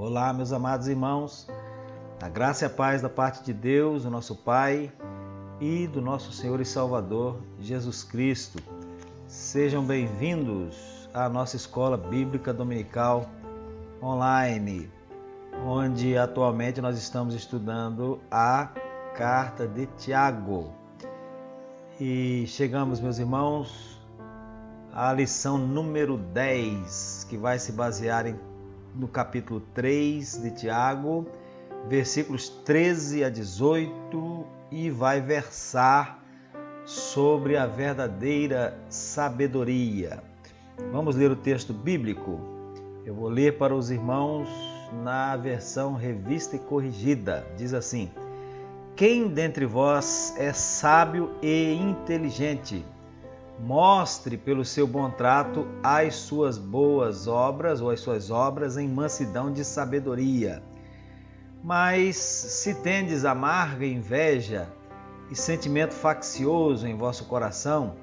Olá, meus amados irmãos, a graça e a paz da parte de Deus, o nosso Pai e do nosso Senhor e Salvador, Jesus Cristo. Sejam bem-vindos à nossa Escola Bíblica Dominical online, onde atualmente nós estamos estudando a Carta de Tiago. E chegamos, meus irmãos, à lição número 10, que vai se basear no capítulo 3 de Tiago, versículos 13 a 18, e vai versar sobre a verdadeira sabedoria. Vamos ler o texto bíblico. Eu vou ler para os irmãos na versão revista e corrigida. Diz assim: quem dentre vós é sábio e inteligente, mostre pelo seu bom trato as suas boas obras ou as suas obras em mansidão de sabedoria. Mas se tendes amarga inveja e sentimento faccioso em vosso coração,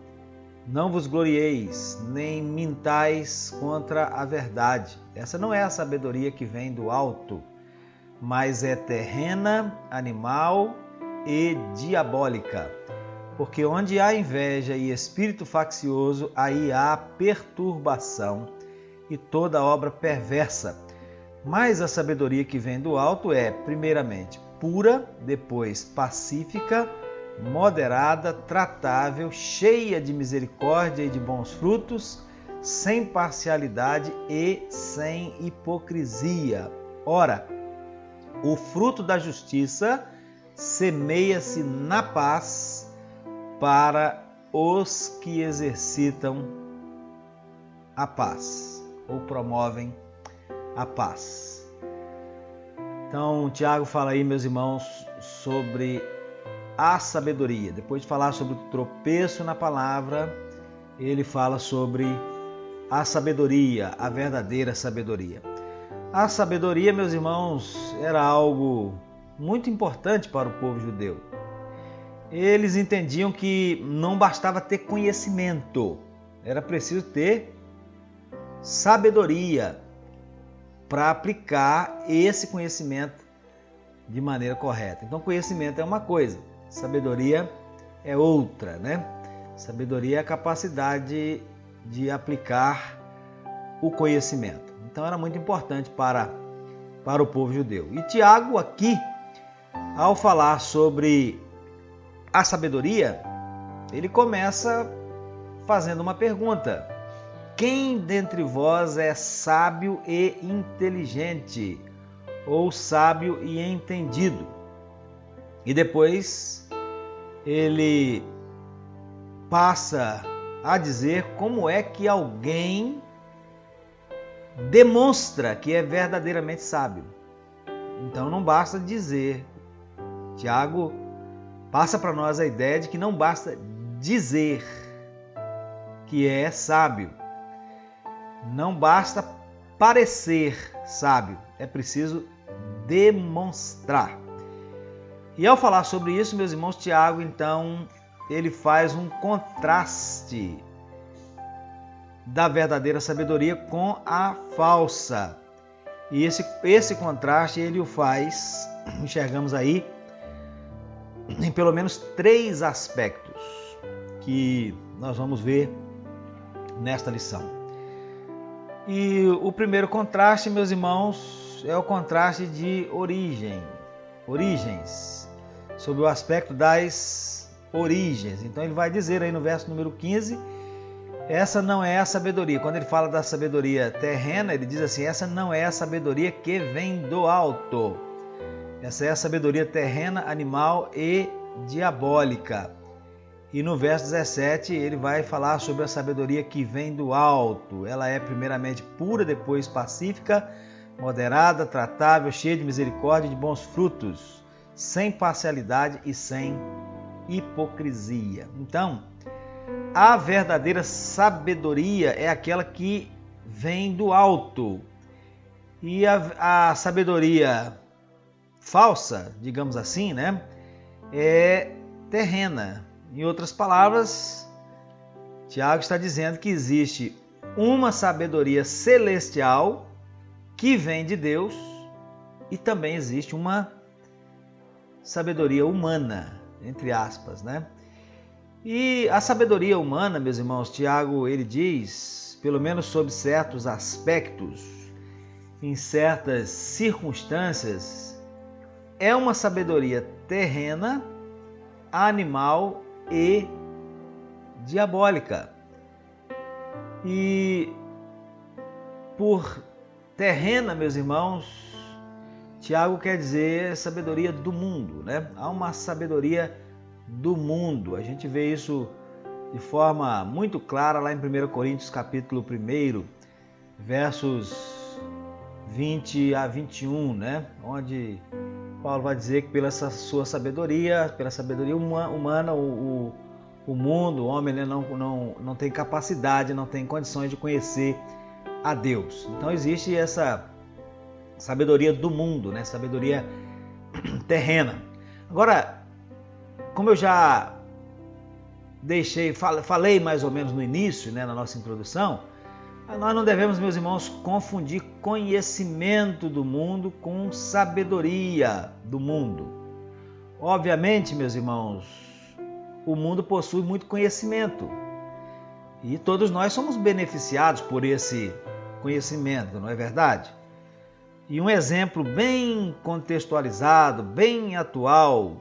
não vos glorieis, nem mintais contra a verdade. Essa não é a sabedoria que vem do alto, mas é terrena, animal e diabólica. Porque onde há inveja e espírito faccioso, aí há perturbação e toda obra perversa. Mas a sabedoria que vem do alto é, primeiramente, pura, depois pacífica, moderada, tratável, cheia de misericórdia e de bons frutos, sem parcialidade e sem hipocrisia. Ora, o fruto da justiça semeia-se na paz para os que exercitam a paz ou promovem a paz. Então, Tiago fala aí, meus irmãos, sobre a sabedoria. Depois de falar sobre o tropeço na palavra, ele fala sobre a sabedoria, a verdadeira sabedoria. A sabedoria, meus irmãos, era algo muito importante para o povo judeu. Eles entendiam que não bastava ter conhecimento, era preciso ter sabedoria para aplicar esse conhecimento de maneira correta. Então, conhecimento é uma coisa, sabedoria é outra, né? Sabedoria é a capacidade de aplicar o conhecimento. Então, era muito importante para o povo judeu. E Tiago aqui, ao falar sobre a sabedoria, ele começa fazendo uma pergunta: quem dentre vós é sábio e inteligente, ou sábio e entendido? E depois ele passa a dizer como é que alguém demonstra que é verdadeiramente sábio. Então não basta dizer. Tiago passa para nós a ideia de que não basta dizer que é sábio. Não basta parecer sábio. É preciso demonstrar. E ao falar sobre isso, meus irmãos, Tiago, então, ele faz um contraste da verdadeira sabedoria com a falsa. E esse contraste ele o faz, enxergamos aí, em pelo menos 3 aspectos que nós vamos ver nesta lição. E o primeiro contraste, meus irmãos, é o contraste de origens, sobre o aspecto das origens. Então ele vai dizer aí no verso número 15, essa não é a sabedoria. Quando ele fala da sabedoria terrena, ele diz assim, essa não é a sabedoria que vem do alto. Essa é a sabedoria terrena, animal e diabólica. E no verso 17 ele vai falar sobre a sabedoria que vem do alto. Ela é primeiramente pura, depois pacífica, moderada, tratável, cheia de misericórdia e de bons frutos, sem parcialidade e sem hipocrisia. Então, a verdadeira sabedoria é aquela que vem do alto. E a sabedoria falsa, digamos assim, né, é terrena. Em outras palavras, Tiago está dizendo que existe uma sabedoria celestial que vem de Deus e também existe uma sabedoria humana, entre aspas, né? E a sabedoria humana, meus irmãos, Tiago, ele diz, pelo menos sob certos aspectos, em certas circunstâncias, é uma sabedoria terrena, animal e diabólica. E por terrena, meus irmãos, Tiago quer dizer sabedoria do mundo, né? Há uma sabedoria do mundo. A gente vê isso de forma muito clara lá em 1 Coríntios capítulo 1, versos 20 a 21, né? Onde Paulo vai dizer que pela sua sabedoria, pela sabedoria humana, o mundo, o homem, né, não tem capacidade, não tem condições de conhecer a Deus. Então existe essa sabedoria do mundo, né? Sabedoria terrena. Agora, como eu já falei mais ou menos no início, né, na nossa introdução, nós não devemos, meus irmãos, confundir conhecimento do mundo com sabedoria do mundo. Obviamente, meus irmãos, o mundo possui muito conhecimento e todos nós somos beneficiados por esse conhecimento, não é verdade? E um exemplo bem contextualizado, bem atual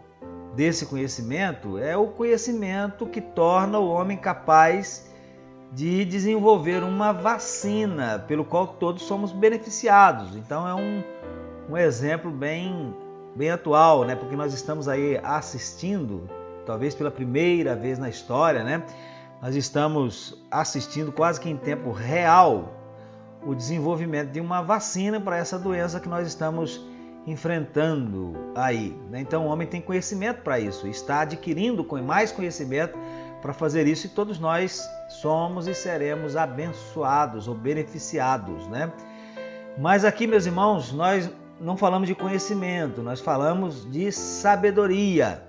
desse conhecimento é o conhecimento que torna o homem capaz de desenvolver uma vacina pelo qual todos somos beneficiados. Então é um exemplo bem atual, né? Porque nós estamos aí assistindo, talvez pela primeira vez na história, né? Nós estamos assistindo quase que em tempo real o desenvolvimento de uma vacina para essa doença que nós estamos enfrentando aí. Então o homem tem conhecimento para isso, está adquirindo mais conhecimento para fazer isso e todos nós somos e seremos abençoados ou beneficiados, né? Mas aqui, meus irmãos, nós não falamos de conhecimento, nós falamos de sabedoria.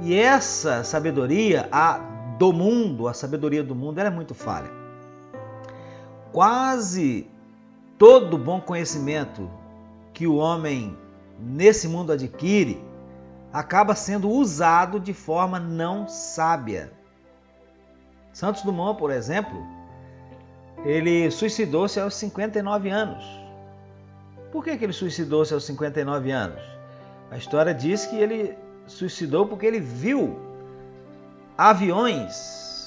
E essa sabedoria, a sabedoria do mundo, ela é muito falha. Quase todo bom conhecimento que o homem nesse mundo adquire acaba sendo usado de forma não sábia. Santos Dumont, por exemplo, ele suicidou-se aos 59 anos. Por que ele suicidou-se aos 59 anos? A história diz que ele suicidou porque ele viu aviões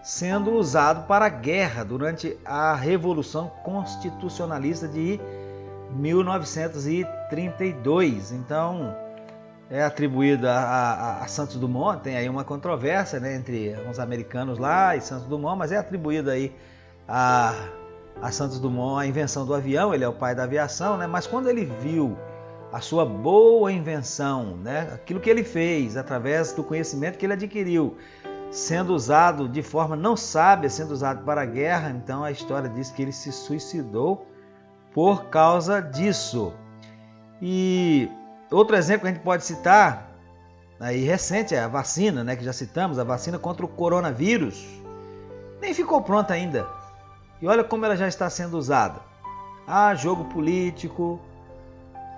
sendo usados para a guerra durante a Revolução Constitucionalista de 1932. Então, é atribuído a Santos Dumont, tem aí uma controvérsia, né, entre os americanos lá e Santos Dumont, mas é atribuído aí a Santos Dumont a invenção do avião, ele é o pai da aviação, né, mas quando ele viu a sua boa invenção, né, aquilo que ele fez através do conhecimento que ele adquiriu, sendo usado de forma não sábia, sendo usado para a guerra, então a história diz que ele se suicidou por causa disso. E outro exemplo que a gente pode citar, aí recente, é a vacina, né, que já citamos, a vacina contra o coronavírus. Nem ficou pronta ainda. E olha como ela já está sendo usada. Jogo político.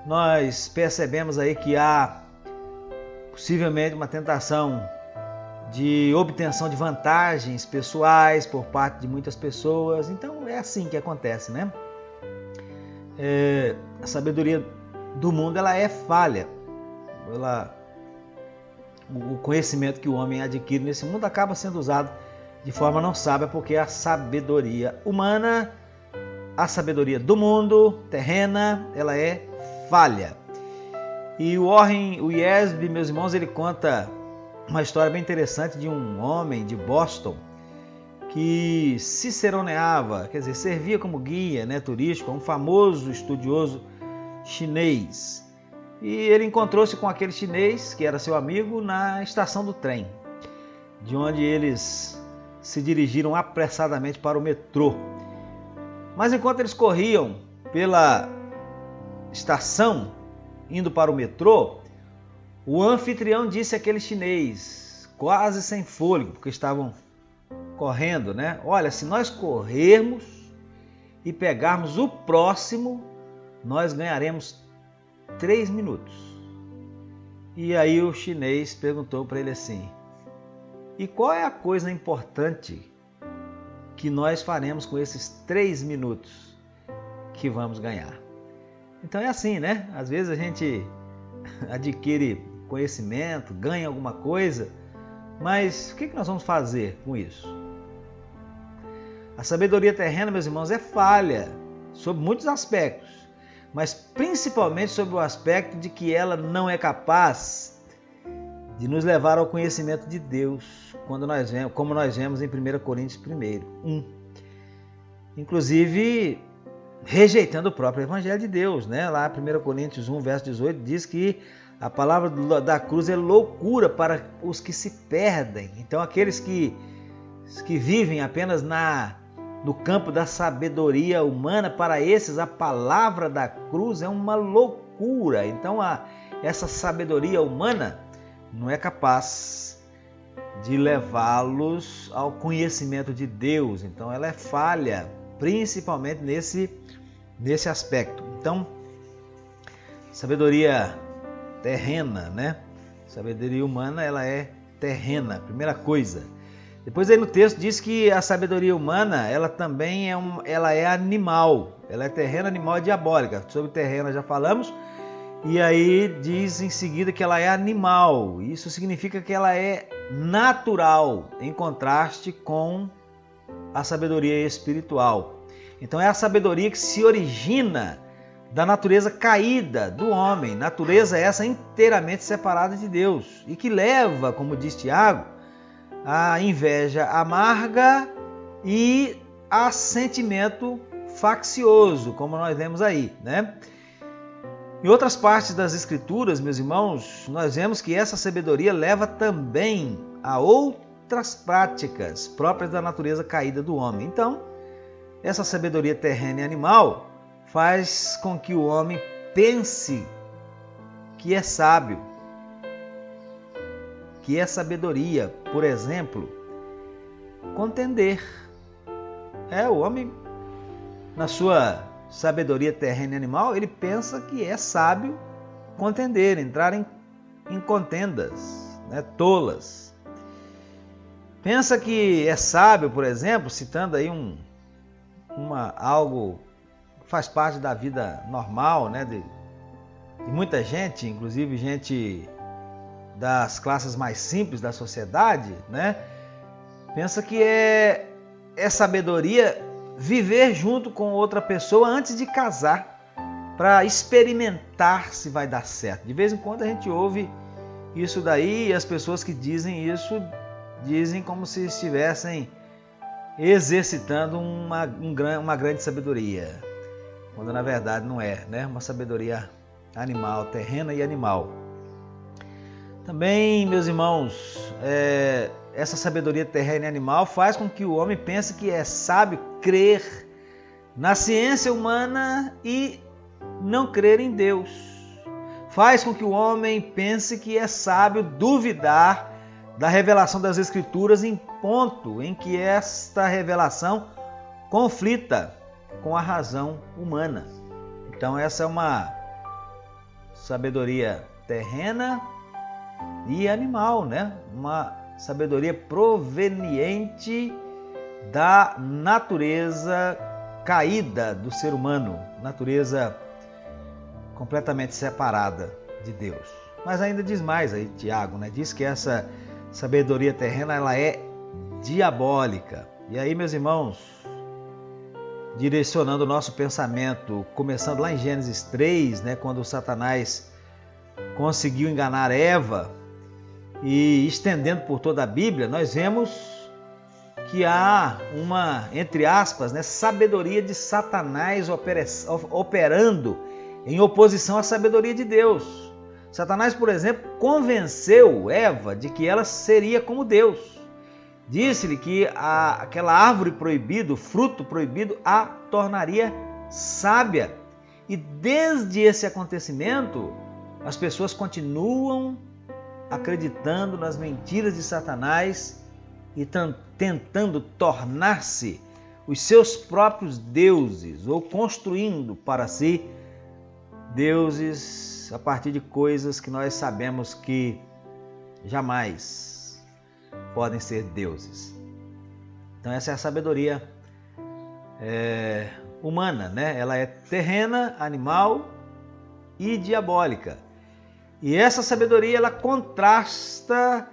Nós percebemos aí que há possivelmente uma tentação de obtenção de vantagens pessoais por parte de muitas pessoas. Então é assim que acontece, né? A sabedoria do mundo, ela é falha. O conhecimento que o homem adquire nesse mundo acaba sendo usado de forma não sábia, porque a sabedoria humana, a sabedoria do mundo, terrena, ela é falha. E o Warren Wiersbe, meus irmãos, ele conta uma história bem interessante de um homem de Boston que ciceroneava, quer dizer, servia como guia, né, turístico, um famoso estudioso chinês. E ele encontrou-se com aquele chinês, que era seu amigo, na estação do trem, de onde eles se dirigiram apressadamente para o metrô. Mas enquanto eles corriam pela estação, indo para o metrô, o anfitrião disse àquele chinês, quase sem fôlego, porque estavam correndo, né? Olha, se nós corrermos e pegarmos o próximo, nós ganharemos 3 minutos. E aí o chinês perguntou para ele assim: e qual é a coisa importante que nós faremos com esses 3 minutos que vamos ganhar? Então é assim, né? Às vezes a gente adquire conhecimento, ganha alguma coisa, mas o que nós vamos fazer com isso? A sabedoria terrena, meus irmãos, é falha sob muitos aspectos, mas principalmente sobre o aspecto de que ela não é capaz de nos levar ao conhecimento de Deus, como nós vemos em 1 Coríntios 1. Inclusive, rejeitando o próprio Evangelho de Deus, né? Lá 1 Coríntios 1, verso 18, diz que a palavra da cruz é loucura para os que se perdem. Então, aqueles que vivem apenas no campo da sabedoria humana, para esses a palavra da cruz é uma loucura. Então, essa sabedoria humana não é capaz de levá-los ao conhecimento de Deus. Então, ela é falha, principalmente nesse aspecto. Então, sabedoria terrena, né? Sabedoria humana, ela é terrena, primeira coisa. Depois aí no texto diz que a sabedoria humana, ela também ela é animal. Ela é terrena, animal e diabólica. Sobre terrena já falamos. E aí diz em seguida que ela é animal. Isso significa que ela é natural, em contraste com a sabedoria espiritual. Então é a sabedoria que se origina da natureza caída do homem, natureza essa inteiramente separada de Deus, e que leva, como diz Tiago, a inveja amarga e a sentimento faccioso, como nós vemos aí, né? Em outras partes das Escrituras, meus irmãos, nós vemos que essa sabedoria leva também a outras práticas próprias da natureza caída do homem. Então, essa sabedoria terrena e animal faz com que o homem pense que é sábio, que é sabedoria. Por exemplo, contender. O homem, na sua sabedoria terrena e animal, ele pensa que é sábio contender, entrar em contendas, né, tolas. Pensa que é sábio, por exemplo, citando aí algo que faz parte da vida normal, né, de muita gente, inclusive gente das classes mais simples da sociedade, né? Pensa que é sabedoria viver junto com outra pessoa antes de casar, para experimentar se vai dar certo. De vez em quando a gente ouve isso daí, e as pessoas que dizem isso dizem como se estivessem exercitando uma grande sabedoria, quando na verdade não é, né? Uma sabedoria animal, terrena e animal. Também, meus irmãos, essa sabedoria terrena e animal faz com que o homem pense que é sábio crer na ciência humana e não crer em Deus. Faz com que o homem pense que é sábio duvidar da revelação das Escrituras em ponto em que esta revelação conflita com a razão humana. Então essa é uma sabedoria terrena e animal, né? Uma sabedoria proveniente da natureza caída do ser humano, natureza completamente separada de Deus. Mas ainda diz mais aí, Tiago, né? Diz que essa sabedoria terrena, ela é diabólica. E aí, meus irmãos, direcionando o nosso pensamento, começando lá em Gênesis 3, né, quando Satanás conseguiu enganar Eva, e estendendo por toda a Bíblia, nós vemos que há uma, entre aspas, né, sabedoria de Satanás operando em oposição à sabedoria de Deus. Satanás, por exemplo, convenceu Eva de que ela seria como Deus. Disse-lhe que aquela árvore proibida, o fruto proibido, a tornaria sábia. E desde esse acontecimento, as pessoas continuam acreditando nas mentiras de Satanás e tentando tornar-se os seus próprios deuses, ou construindo para si deuses a partir de coisas que nós sabemos que jamais podem ser deuses. Então essa é a sabedoria humana, né? Ela é terrena, animal e diabólica. E essa sabedoria ela contrasta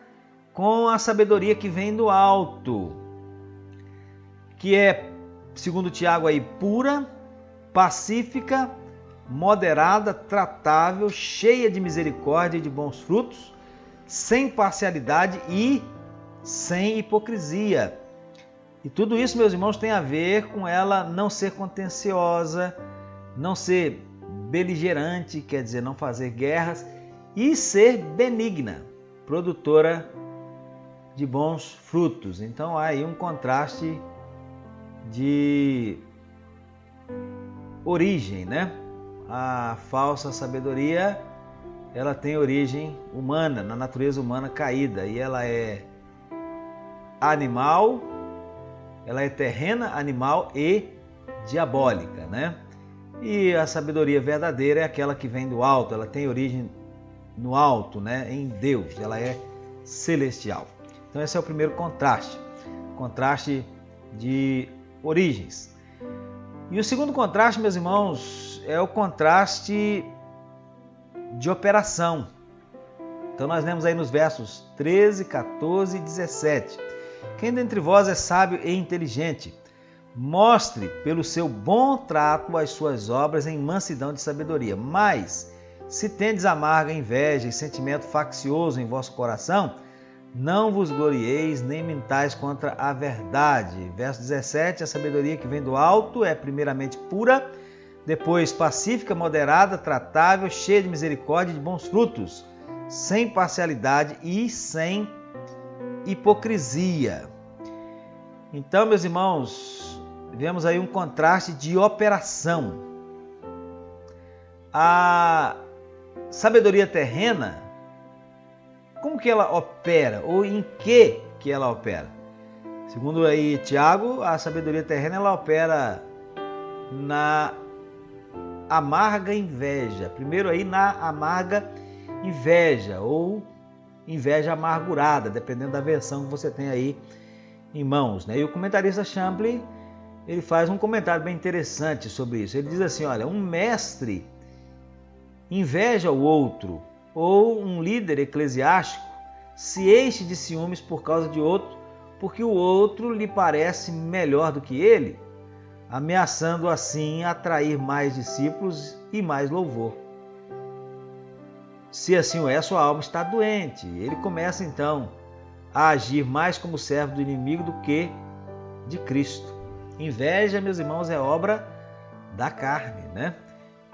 com a sabedoria que vem do alto, que é, segundo Tiago aí, pura, pacífica, moderada, tratável, cheia de misericórdia e de bons frutos, sem parcialidade e sem hipocrisia. E tudo isso, meus irmãos, tem a ver com ela não ser contenciosa, não ser beligerante, quer dizer, não fazer guerras, e ser benigna, produtora de bons frutos. Então há aí um contraste de origem, né? A falsa sabedoria, ela tem origem humana, na natureza humana caída, e ela é animal, ela é terrena, animal e diabólica, né? E a sabedoria verdadeira é aquela que vem do alto, ela tem origem no alto, né? Em Deus, ela é celestial. Então esse é o primeiro contraste de origens. E o segundo contraste, meus irmãos, é o contraste de operação. Então nós lemos aí nos versos 13, 14 e 17. Quem dentre vós é sábio e inteligente, mostre pelo seu bom trato as suas obras em mansidão de sabedoria. Mas, se tendes amarga inveja e sentimento faccioso em vosso coração, não vos glorieis nem mintais contra a verdade. Verso 17, a sabedoria que vem do alto é primeiramente pura, depois pacífica, moderada, tratável, cheia de misericórdia e de bons frutos, sem parcialidade e sem hipocrisia. Então, meus irmãos, vemos aí um contraste de operação. A sabedoria terrena, como que ela opera? Ou em que ela opera? Segundo aí Tiago, a sabedoria terrena ela opera na amarga inveja. Primeiro aí na amarga inveja ou inveja amargurada, dependendo da versão que você tem aí em mãos, né? E o comentarista Champlin, ele faz um comentário bem interessante sobre isso. Ele diz assim, olha, um mestre inveja o outro, ou um líder eclesiástico se enche de ciúmes por causa de outro, porque o outro lhe parece melhor do que ele, ameaçando assim atrair mais discípulos e mais louvor. Se assim o é, sua alma está doente. Ele começa então a agir mais como servo do inimigo do que de Cristo. Inveja, meus irmãos, é obra da carne, né?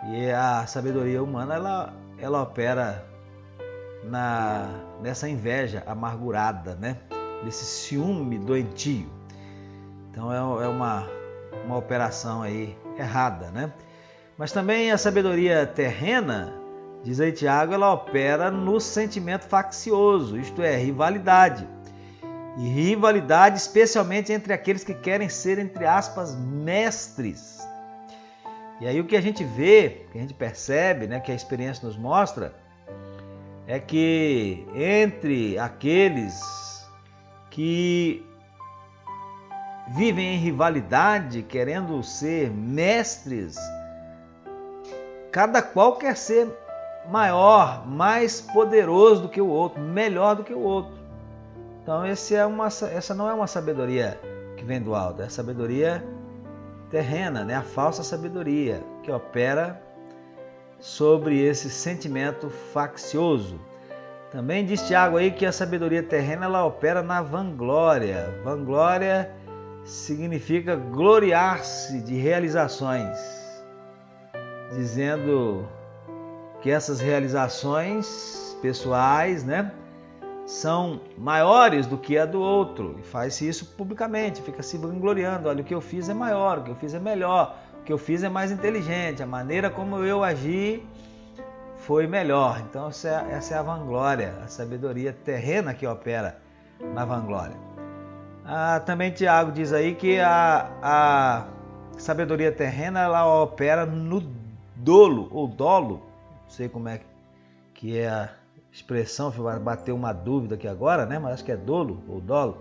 E a sabedoria humana, ela opera nessa inveja amargurada, né? Desse ciúme doentio. Então é uma operação aí errada, né? Mas também a sabedoria terrena, diz aí Tiago, ela opera no sentimento faccioso, isto é, rivalidade. E rivalidade especialmente entre aqueles que querem ser, entre aspas, mestres. E aí o que a gente vê, que a gente percebe, né, que a experiência nos mostra, é que entre aqueles que vivem em rivalidade, querendo ser mestres, cada qual quer ser maior, mais poderoso do que o outro, melhor do que o outro. Então essa não é uma sabedoria que vem do alto, é a sabedoria terrena, né? A falsa sabedoria que opera sobre esse sentimento faccioso. Também diz Tiago aí que a sabedoria terrena ela opera na vanglória. Vanglória significa gloriar-se de realizações, dizendo que essas realizações pessoais, né, são maiores do que a do outro, e faz isso publicamente, fica se vangloriando, olha, o que eu fiz é maior, o que eu fiz é melhor, o que eu fiz é mais inteligente, a maneira como eu agi foi melhor. Então essa é a vanglória, a sabedoria terrena que opera na vanglória. Também Tiago diz aí que a sabedoria terrena ela opera no dolo ou dolo, não sei como é que é a expressão, vai bater uma dúvida aqui agora, né? Mas acho que é dolo ou dolo.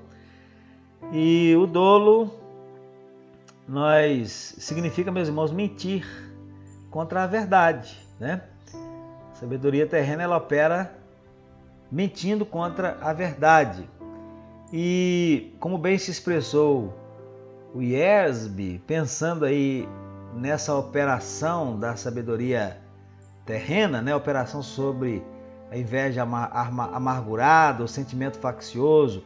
E o dolo significa, meus irmãos, mentir contra a verdade, né? A sabedoria terrena, ela opera mentindo contra a verdade. E como bem se expressou o Yersby, pensando aí nessa operação da sabedoria terrena, né? Operação sobre a inveja amargurada, o sentimento faccioso,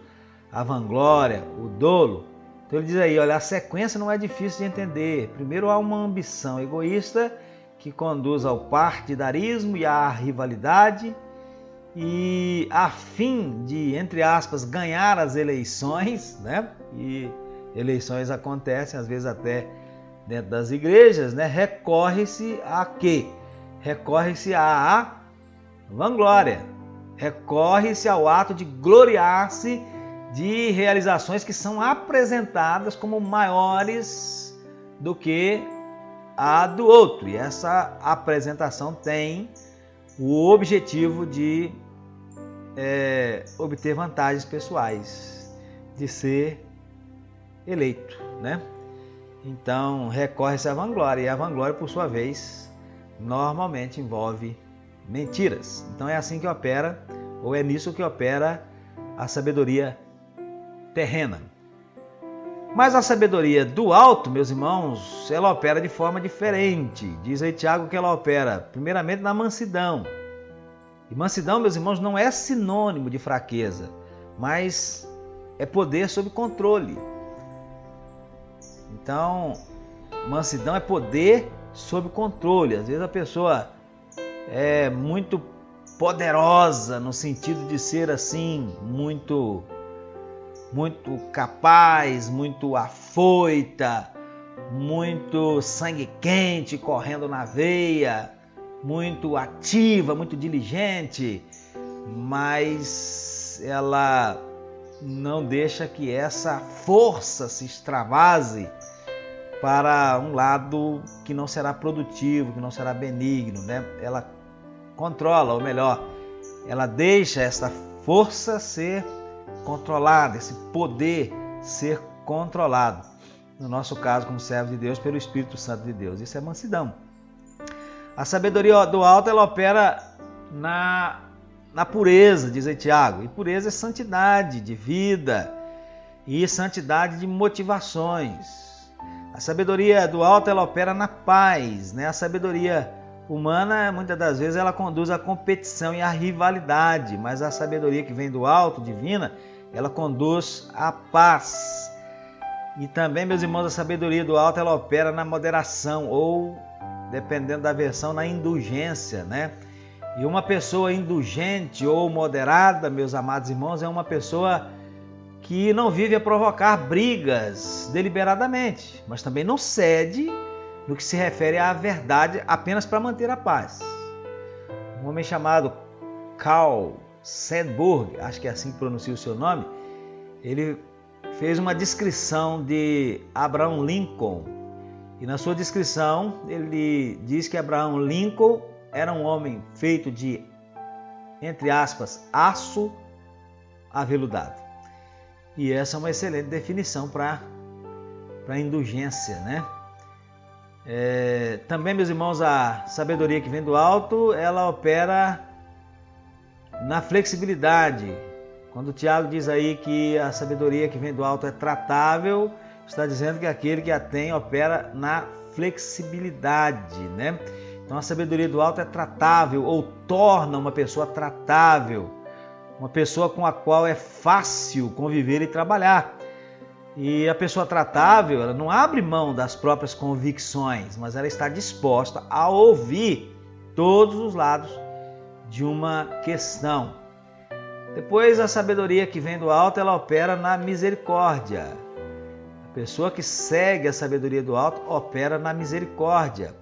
a vanglória, o dolo. Então ele diz aí, olha, a sequência não é difícil de entender. Primeiro há uma ambição egoísta que conduz ao partidarismo e à rivalidade, e a fim de, entre aspas, ganhar as eleições, né? E eleições acontecem às vezes até dentro das igrejas, né? Recorre-se a quê? Recorre-se à vanglória, recorre-se ao ato de gloriar-se de realizações que são apresentadas como maiores do que a do outro. E essa apresentação tem o objetivo de obter vantagens pessoais, de ser eleito, né? Então recorre-se à vanglória, e a vanglória, por sua vez, normalmente envolve mentiras. Então é assim que opera, ou é nisso que opera a sabedoria terrena. Mas a sabedoria do alto, meus irmãos, ela opera de forma diferente. Diz aí Tiago que ela opera primeiramente na mansidão. E mansidão, meus irmãos, não é sinônimo de fraqueza, mas é poder sob controle. Então, mansidão é poder sob controle. Às vezes a pessoa é muito poderosa no sentido de ser assim, muito capaz, muito afoita, muito sangue quente correndo na veia, muito ativa, muito diligente, mas ela não deixa que essa força se extravase para um lado que não será produtivo, que não será benigno, né? Ela controla, ou melhor, ela deixa essa força ser controlada, esse poder ser controlado. No nosso caso, como servos de Deus, pelo Espírito Santo de Deus. Isso é mansidão. A sabedoria do alto, ela opera na pureza, diz aí Tiago. E pureza é santidade de vida e santidade de motivações. A sabedoria do alto, ela opera na paz, né? A sabedoria humana, muitas das vezes, ela conduz à competição e à rivalidade, mas a sabedoria que vem do alto, divina, ela conduz à paz. E também, meus irmãos, a sabedoria do alto, ela opera na moderação, ou, dependendo da versão, na indulgência, né? E uma pessoa indulgente ou moderada, meus amados irmãos, é uma pessoa que não vive a provocar brigas deliberadamente, mas também não cede no que se refere à verdade apenas para manter a paz. Um homem chamado Carl Sandburg, acho que é assim que pronuncia o seu nome, ele fez uma descrição de Abraham Lincoln. E na sua descrição ele diz que Abraham Lincoln era um homem feito de, entre aspas, aço aveludado. E essa é uma excelente definição para indulgência, né? Também, meus irmãos, a sabedoria que vem do alto, ela opera na flexibilidade. Quando o Tiago diz aí que a sabedoria que vem do alto é tratável, está dizendo que aquele que a tem opera na flexibilidade, né? Então a sabedoria do alto é tratável, ou torna uma pessoa tratável, uma pessoa com a qual é fácil conviver e trabalhar. E a pessoa tratável, ela não abre mão das próprias convicções, mas ela está disposta a ouvir todos os lados de uma questão. Depois, a sabedoria que vem do alto, ela opera na misericórdia. A pessoa que segue a sabedoria do alto opera na misericórdia.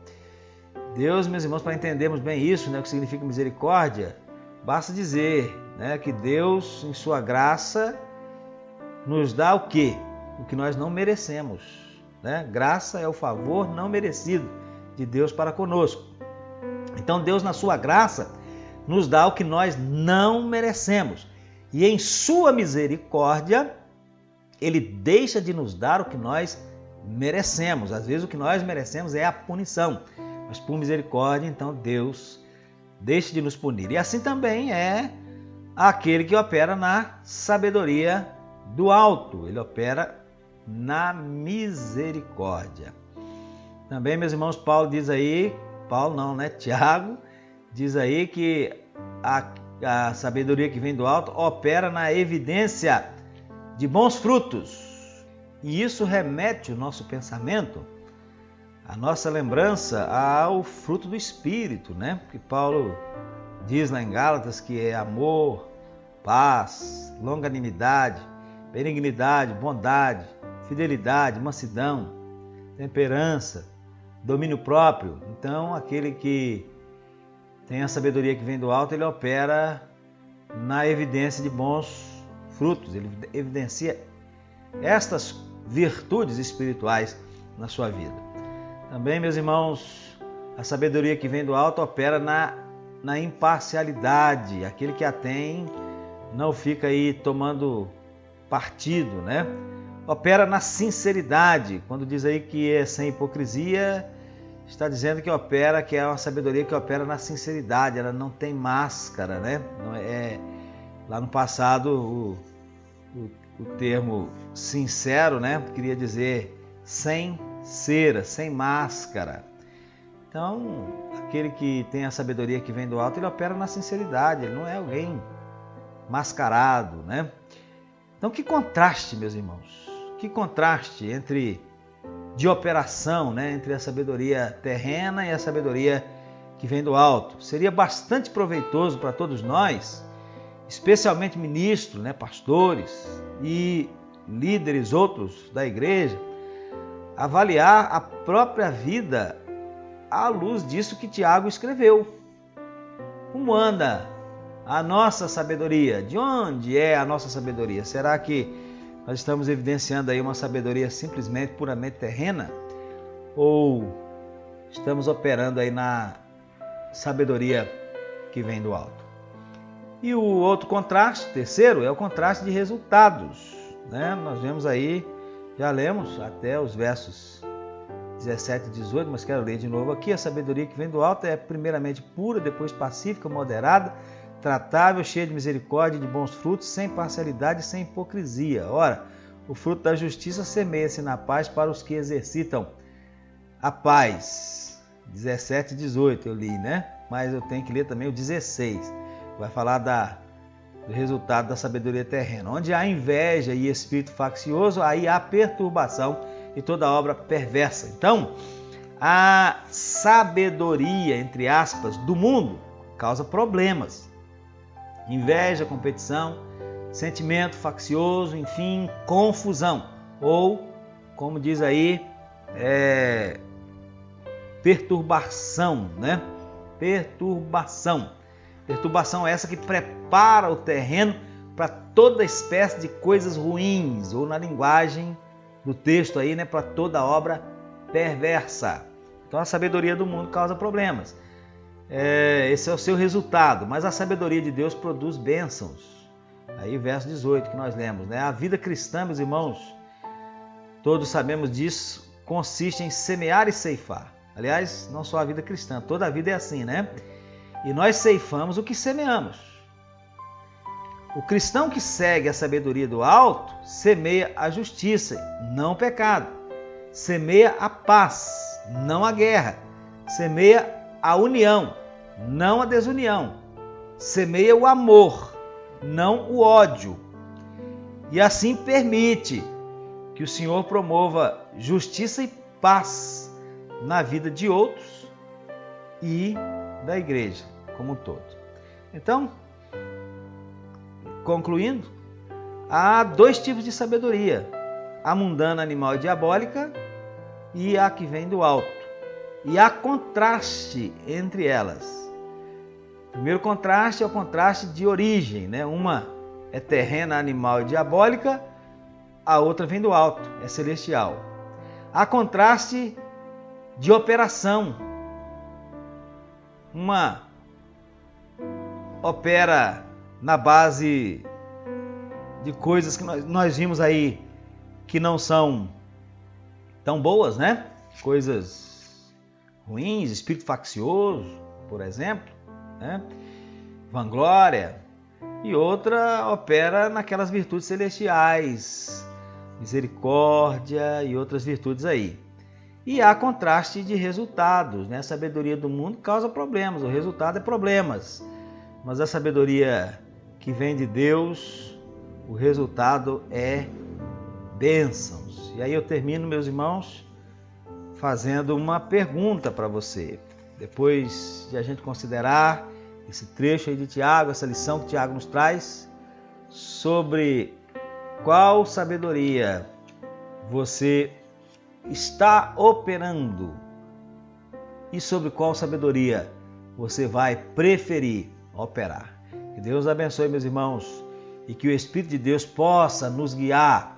Deus, meus irmãos, para entendermos bem isso, né, o que significa misericórdia, basta dizer, né, que Deus, em sua graça, nos dá o quê? O que nós não merecemos, né? Graça é o favor não merecido, de Deus para conosco. Então Deus, na sua graça, nos dá o que nós não merecemos. E em sua misericórdia, Ele deixa de nos dar o que nós merecemos. Às vezes o que nós merecemos é a punição. Mas por misericórdia, então Deus deixa de nos punir. E assim também é aquele que opera na sabedoria do alto. Ele opera na misericórdia. Também, meus irmãos, Tiago diz aí que a sabedoria que vem do alto opera na evidência de bons frutos. E isso remete o nosso pensamento, a nossa lembrança ao fruto do Espírito, né? Porque Paulo diz lá em Gálatas que é amor, paz, longanimidade, benignidade, bondade, fidelidade, mansidão, temperança, domínio próprio. Então, aquele que tem a sabedoria que vem do alto, ele opera na evidência de bons frutos. Ele evidencia estas virtudes espirituais na sua vida. Também, meus irmãos, a sabedoria que vem do alto opera na imparcialidade. Aquele que a tem não fica aí tomando partido, né? Opera na sinceridade. Quando diz aí que é sem hipocrisia, está dizendo que é uma sabedoria que opera na sinceridade. Ela não tem máscara, né? Não é, lá no passado, o termo sincero, né? Queria dizer sem cera, sem máscara. Então, aquele que tem a sabedoria que vem do alto, ele opera na sinceridade. Ele não é alguém mascarado, né? Então, que contraste, meus irmãos. Que contraste de operação, né, entre a sabedoria terrena e a sabedoria que vem do alto. Seria bastante proveitoso para todos nós, especialmente ministros, né, pastores e líderes outros da igreja, avaliar a própria vida à luz disso que Tiago escreveu. Como anda a nossa sabedoria? De onde é a nossa sabedoria? Será que nós estamos evidenciando aí uma sabedoria simplesmente, puramente terrena? Ou estamos operando aí na sabedoria que vem do alto? E o outro contraste, terceiro, é o contraste de resultados, né? Nós vemos aí, já lemos até os versos 17 e 18, mas quero ler de novo aqui. A sabedoria que vem do alto é primeiramente pura, depois pacífica, moderada, tratável, cheia de misericórdia e de bons frutos, sem parcialidade e sem hipocrisia. Ora, o fruto da justiça semeia-se na paz para os que exercitam a paz. 17 e 18 eu li, né? Mas eu tenho que ler também o 16. Vai falar do resultado da sabedoria terrena. Onde há inveja e espírito faccioso, aí há perturbação e toda obra perversa. Então, a sabedoria, entre aspas, do mundo causa problemas. Inveja, competição, sentimento faccioso, enfim, confusão. Ou, como diz aí, perturbação, né? Perturbação. Perturbação é essa que prepara o terreno para toda espécie de coisas ruins, ou na linguagem do texto aí, né, para toda obra perversa. Então a sabedoria do mundo causa problemas. Esse é o seu resultado, mas a sabedoria de Deus produz bênçãos. Aí verso 18 que nós lemos, né? A vida cristã, meus irmãos, todos sabemos disso, consiste em semear e ceifar. Aliás, não só a vida cristã, toda a vida é assim, né? E nós ceifamos o que semeamos. O cristão que segue a sabedoria do alto semeia a justiça, não o pecado. Semeia a paz, não a guerra. Semeia a união, não a desunião. Semeia o amor, não o ódio. E assim permite que o Senhor promova justiça e paz na vida de outros e da igreja como um todo. Então, concluindo, há dois tipos de sabedoria: a mundana, animal e diabólica, e a que vem do alto. E há contraste entre elas. O primeiro contraste é o contraste de origem, né? Uma é terrena, animal e diabólica, a outra vem do alto, é celestial. Há contraste de operação, uma opera na base de coisas que nós vimos aí que não são tão boas, né? Coisas ruins, espírito faccioso, por exemplo, né? Vanglória. E outra opera naquelas virtudes celestiais, misericórdia e outras virtudes aí. E há contraste de resultados, né? A sabedoria do mundo causa problemas, o resultado é problemas. Mas a sabedoria que vem de Deus, o resultado é bênçãos. E aí eu termino, meus irmãos, fazendo uma pergunta para você. Depois de a gente considerar esse trecho aí de Tiago, essa lição que Tiago nos traz, sobre qual sabedoria você está operando e sobre qual sabedoria você vai preferir operar. Que Deus abençoe, meus irmãos, e que o Espírito de Deus possa nos guiar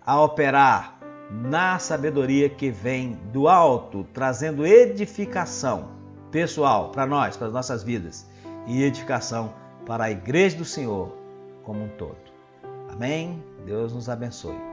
a operar na sabedoria que vem do alto, trazendo edificação pessoal para nós, para as nossas vidas, e edificação para a Igreja do Senhor como um todo. Amém? Deus nos abençoe.